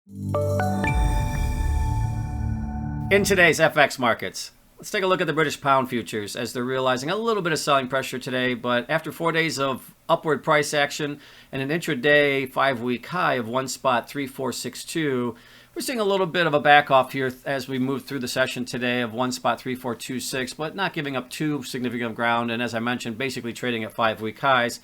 In today's FX markets, let's take a look at the British pound futures as they're realizing a little bit of selling pressure today, but after 4 days of upward price action and an intraday 5-week high of 1.3462, we're seeing a little bit of a back off here as we move through the session today of 1.3426, but not giving up too significant ground, and as I mentioned, basically trading at 5-week highs.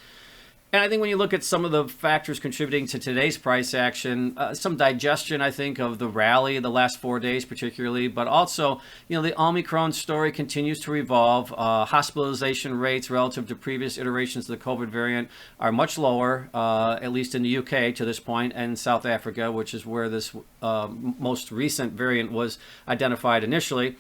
And I think when you look at some of the factors contributing to today's price action, some digestion, I think, of the rally the last 4 days particularly, but also, the Omicron story continues to revolve. Hospitalization rates relative to previous iterations of the COVID variant are much lower, at least in the UK to this point, and South Africa, which is where this most recent variant was identified initially.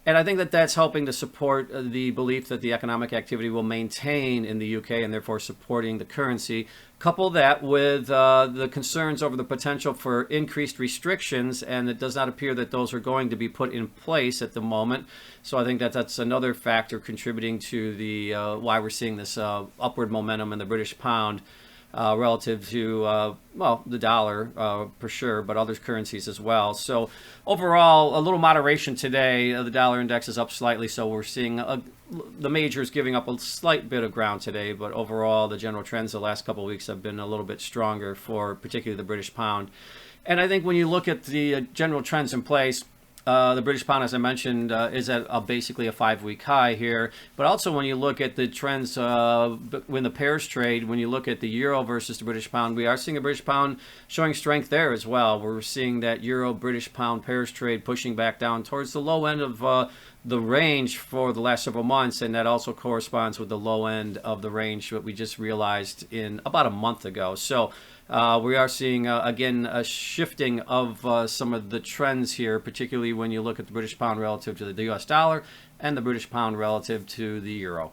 And I think that that's helping to support the belief that the economic activity will maintain in the UK and therefore supporting the currency. Couple that with the concerns over the potential for increased restrictions, and it does not appear that those are going to be put in place at the moment. So I think that that's another factor contributing to the why we're seeing this upward momentum in the British pound. Relative to, the dollar for sure, but other currencies as well. So overall, a little moderation today. The dollar index is up slightly, so we're seeing the majors giving up a slight bit of ground today, but overall, the general trends the last couple of weeks have been a little bit stronger for particularly the British pound. And I think when you look at the general trends in place, the British pound, as I mentioned, is at basically a 5-week high here. But also when you look at the trends when the pairs trade, when you look at the euro versus the British pound, we are seeing a British pound showing strength there as well. We're seeing that euro-British pound pairs trade pushing back down towards the low end of the range for the last several months, and that also corresponds with the low end of the range that we just realized in about a month ago. So we are seeing, again, a shifting of some of the trends here, particularly when you look at the British pound relative to the US dollar and the British pound relative to the euro.